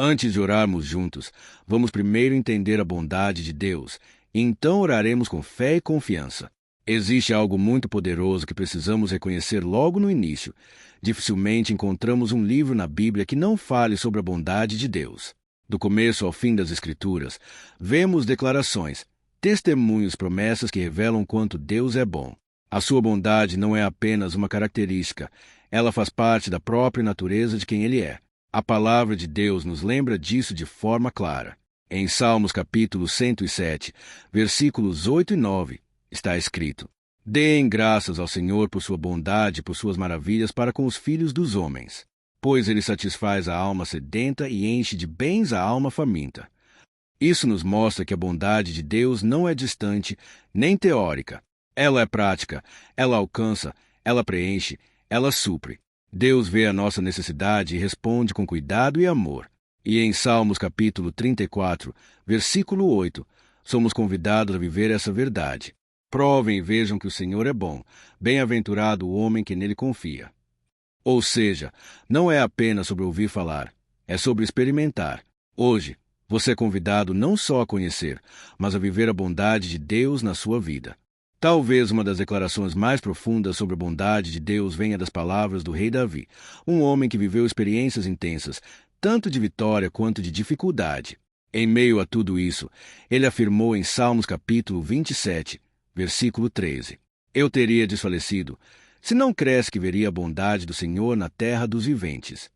Antes de orarmos juntos, vamos primeiro entender a bondade de Deus, e então oraremos com fé e confiança. Existe algo muito poderoso que precisamos reconhecer logo no início. Dificilmente encontramos um livro na Bíblia que não fale sobre a bondade de Deus. Do começo ao fim das Escrituras, vemos declarações, testemunhos, promessas que revelam quanto Deus é bom. A sua bondade não é apenas uma característica, ela faz parte da própria natureza de quem Ele é. A palavra de Deus nos lembra disso de forma clara. Em Salmos capítulo 107, versículos 8 e 9, está escrito: Deem graças ao Senhor por sua bondade e por suas maravilhas para com os filhos dos homens, pois Ele satisfaz a alma sedenta e enche de bens a alma faminta. Isso nos mostra que a bondade de Deus não é distante, nem teórica. Ela é prática, ela alcança, ela preenche, ela supre. Deus vê a nossa necessidade e responde com cuidado e amor. E em Salmos capítulo 34, versículo 8, somos convidados a viver essa verdade. Provem e vejam que o Senhor é bom, bem-aventurado o homem que nele confia. Ou seja, não é apenas sobre ouvir falar, é sobre experimentar. Hoje, você é convidado não só a conhecer, mas a viver a bondade de Deus na sua vida. Talvez uma das declarações mais profundas sobre a bondade de Deus venha das palavras do rei Davi, um homem que viveu experiências intensas, tanto de vitória quanto de dificuldade. Em meio a tudo isso, ele afirmou em Salmos capítulo 27, versículo 13: Eu teria desfalecido, se não cresse que veria a bondade do Senhor na terra dos viventes.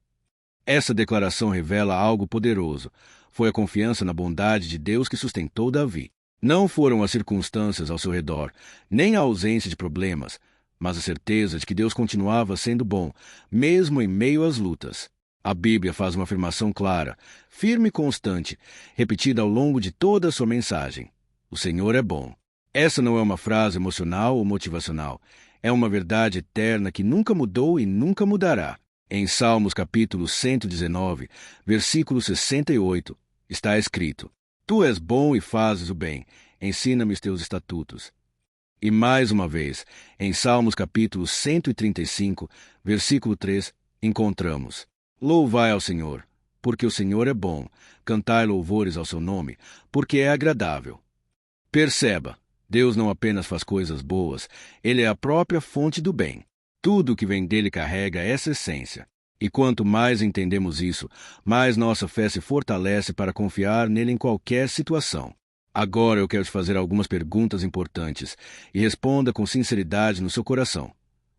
Essa declaração revela algo poderoso. Foi a confiança na bondade de Deus que sustentou Davi. Não foram as circunstâncias ao seu redor, nem a ausência de problemas, mas a certeza de que Deus continuava sendo bom, mesmo em meio às lutas. A Bíblia faz uma afirmação clara, firme e constante, repetida ao longo de toda a sua mensagem: O Senhor é bom. Essa não é uma frase emocional ou motivacional. É uma verdade eterna que nunca mudou e nunca mudará. Em Salmos capítulo 119, versículo 68, está escrito: Tu és bom e fazes o bem, ensina-me os teus estatutos. E mais uma vez, em Salmos capítulo 135, versículo 3, encontramos: Louvai ao Senhor, porque o Senhor é bom, cantai louvores ao seu nome, porque é agradável. Perceba, Deus não apenas faz coisas boas, Ele é a própria fonte do bem. Tudo o que vem dele carrega essa essência. E quanto mais entendemos isso, mais nossa fé se fortalece para confiar nele em qualquer situação. Agora eu quero te fazer algumas perguntas importantes e responda com sinceridade no seu coração.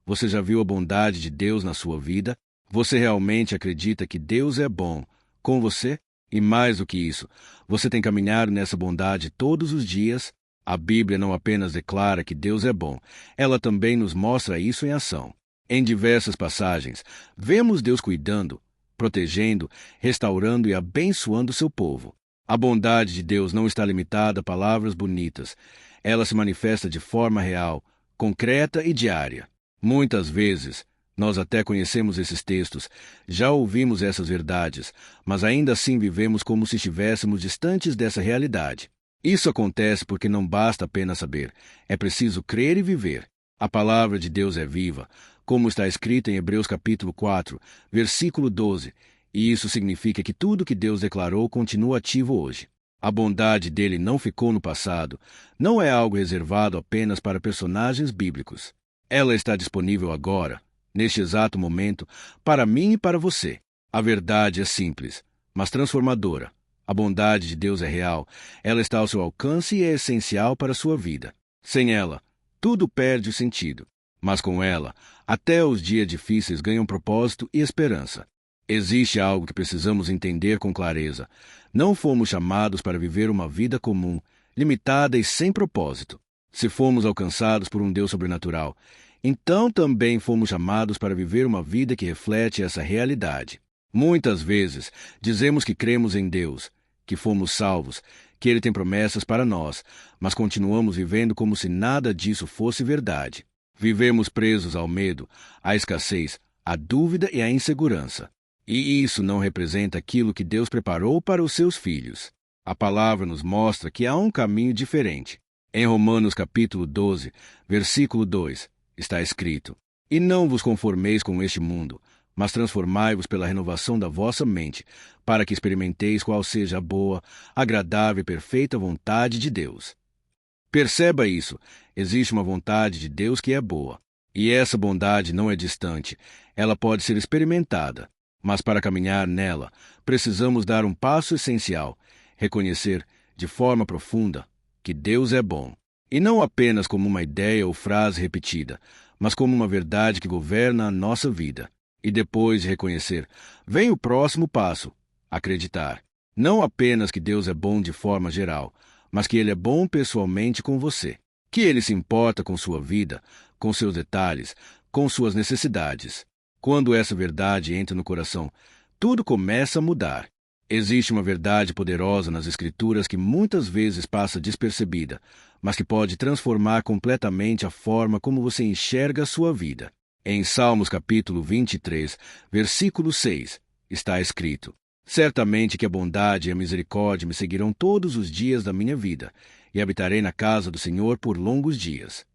Você já viu a bondade de Deus na sua vida? Você realmente acredita que Deus é bom com você? E mais do que isso, você tem caminhado nessa bondade todos os dias? A Bíblia não apenas declara que Deus é bom, ela também nos mostra isso em ação. Em diversas passagens, vemos Deus cuidando, protegendo, restaurando e abençoando seu povo. A bondade de Deus não está limitada a palavras bonitas. Ela se manifesta de forma real, concreta e diária. Muitas vezes, nós até conhecemos esses textos, já ouvimos essas verdades, mas ainda assim vivemos como se estivéssemos distantes dessa realidade. Isso acontece porque não basta apenas saber, é preciso crer e viver. A palavra de Deus é viva, como está escrito em Hebreus capítulo 4, versículo 12, e isso significa que tudo que Deus declarou continua ativo hoje. A bondade dele não ficou no passado, não é algo reservado apenas para personagens bíblicos. Ela está disponível agora, neste exato momento, para mim e para você. A verdade é simples, mas transformadora. A bondade de Deus é real, ela está ao seu alcance e é essencial para a sua vida. Sem ela, tudo perde o sentido. Mas com ela, até os dias difíceis ganham propósito e esperança. Existe algo que precisamos entender com clareza. Não fomos chamados para viver uma vida comum, limitada e sem propósito. Se fomos alcançados por um Deus sobrenatural, então também fomos chamados para viver uma vida que reflete essa realidade. Muitas vezes, dizemos que cremos em Deus, que fomos salvos, que Ele tem promessas para nós, mas continuamos vivendo como se nada disso fosse verdade. Vivemos presos ao medo, à escassez, à dúvida e à insegurança. E isso não representa aquilo que Deus preparou para os seus filhos. A palavra nos mostra que há um caminho diferente. Em Romanos capítulo 12, versículo 2, está escrito: E não vos conformeis com este mundo, mas transformai-vos pela renovação da vossa mente, para que experimenteis qual seja a boa, agradável e perfeita vontade de Deus. Perceba isso, existe uma vontade de Deus que é boa. E essa bondade não é distante, ela pode ser experimentada. Mas para caminhar nela, precisamos dar um passo essencial, reconhecer, de forma profunda, que Deus é bom. E não apenas como uma ideia ou frase repetida, mas como uma verdade que governa a nossa vida. E depois de reconhecer, vem o próximo passo, acreditar. Não apenas que Deus é bom de forma geral, mas que Ele é bom pessoalmente com você. Que Ele se importa com sua vida, com seus detalhes, com suas necessidades. Quando essa verdade entra no coração, tudo começa a mudar. Existe uma verdade poderosa nas Escrituras que muitas vezes passa despercebida, mas que pode transformar completamente a forma como você enxerga a sua vida. Em Salmos capítulo 23, versículo 6, está escrito: Certamente que a bondade e a misericórdia me seguirão todos os dias da minha vida, e habitarei na casa do Senhor por longos dias.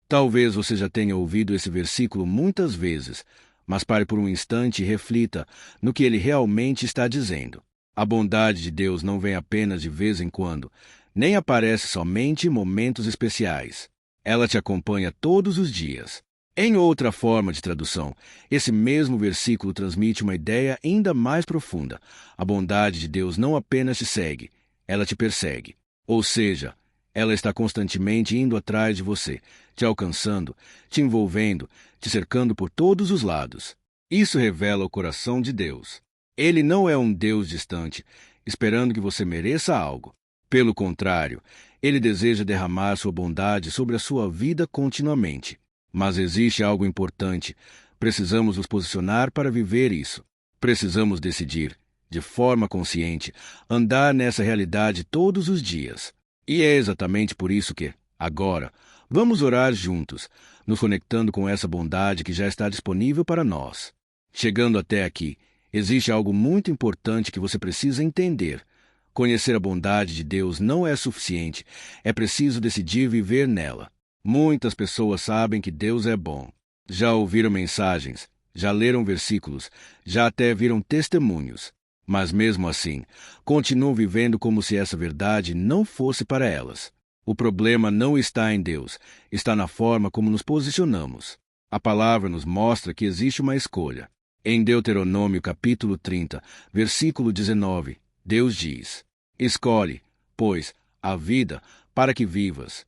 Talvez você já tenha ouvido esse versículo muitas vezes, mas pare por um instante e reflita no que ele realmente está dizendo. A bondade de Deus não vem apenas de vez em quando, nem aparece somente em momentos especiais. Ela te acompanha todos os dias. Em outra forma de tradução, esse mesmo versículo transmite uma ideia ainda mais profunda. A bondade de Deus não apenas te segue, ela te persegue. Ou seja, ela está constantemente indo atrás de você, te alcançando, te envolvendo, te cercando por todos os lados. Isso revela o coração de Deus. Ele não é um Deus distante, esperando que você mereça algo. Pelo contrário, Ele deseja derramar sua bondade sobre a sua vida continuamente. Mas existe algo importante. Precisamos nos posicionar para viver isso. Precisamos decidir, de forma consciente, andar nessa realidade todos os dias. E é exatamente por isso que, agora, vamos orar juntos, nos conectando com essa bondade que já está disponível para nós. Chegando até aqui, existe algo muito importante que você precisa entender. Conhecer a bondade de Deus não é suficiente, é preciso decidir viver nela. Muitas pessoas sabem que Deus é bom. Já ouviram mensagens, já leram versículos, já até viram testemunhos. Mas mesmo assim, continuam vivendo como se essa verdade não fosse para elas. O problema não está em Deus, está na forma como nos posicionamos. A palavra nos mostra que existe uma escolha. Em Deuteronômio capítulo 30, versículo 19, Deus diz: Escolhe, pois, a vida para que vivas.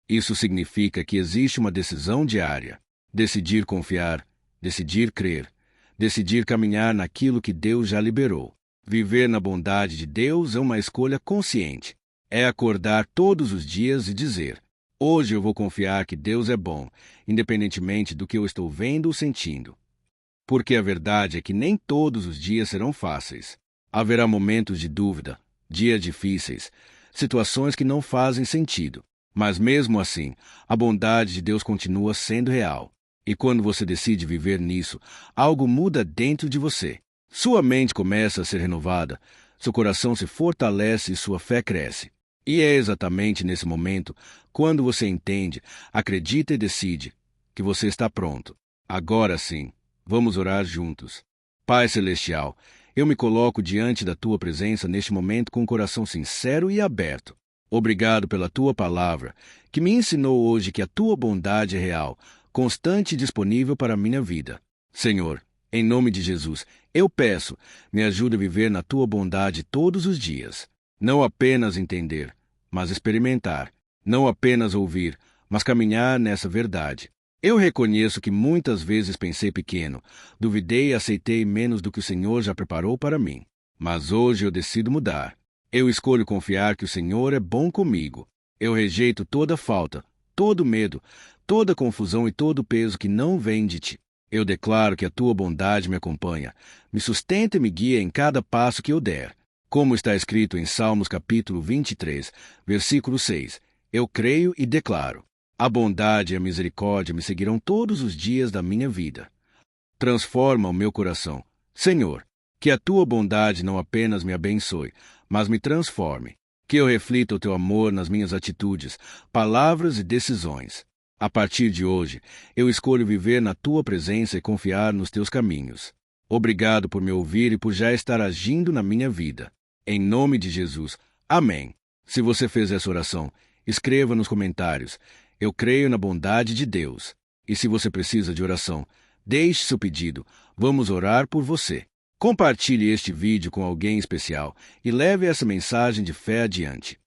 Isso significa que existe uma decisão diária. Decidir confiar, decidir crer, decidir caminhar naquilo que Deus já liberou. Viver na bondade de Deus é uma escolha consciente. É acordar todos os dias e dizer: hoje eu vou confiar que Deus é bom, independentemente do que eu estou vendo ou sentindo. Porque a verdade é que nem todos os dias serão fáceis. Haverá momentos de dúvida, dias difíceis, situações que não fazem sentido. Mas mesmo assim, a bondade de Deus continua sendo real. E quando você decide viver nisso, algo muda dentro de você. Sua mente começa a ser renovada, seu coração se fortalece e sua fé cresce. E é exatamente nesse momento, quando você entende, acredita e decide, que você está pronto. Agora sim, vamos orar juntos. Pai Celestial, eu me coloco diante da Tua presença neste momento com um coração sincero e aberto. Obrigado pela Tua palavra, que me ensinou hoje que a Tua bondade é real, constante e disponível para a minha vida. Senhor, em nome de Jesus, eu peço, me ajude a viver na Tua bondade todos os dias. Não apenas entender, mas experimentar. Não apenas ouvir, mas caminhar nessa verdade. Eu reconheço que muitas vezes pensei pequeno, duvidei e aceitei menos do que o Senhor já preparou para mim. Mas hoje eu decido mudar. Eu escolho confiar que o Senhor é bom comigo. Eu rejeito toda falta, todo medo, toda confusão e todo peso que não vem de Ti. Eu declaro que a Tua bondade me acompanha, me sustenta e me guia em cada passo que eu der. Como está escrito em Salmos capítulo 23, versículo 6, eu creio e declaro: a bondade e a misericórdia me seguirão todos os dias da minha vida. Transforma o meu coração. Senhor, que a Tua bondade não apenas me abençoe, mas me transforme. Que eu reflita o Teu amor nas minhas atitudes, palavras e decisões. A partir de hoje, eu escolho viver na tua presença e confiar nos teus caminhos. Obrigado por me ouvir e por já estar agindo na minha vida. Em nome de Jesus. Amém. Se você fez essa oração, escreva nos comentários: eu creio na bondade de Deus. E se você precisa de oração, deixe seu pedido. Vamos orar por você. Compartilhe este vídeo com alguém especial e leve essa mensagem de fé adiante.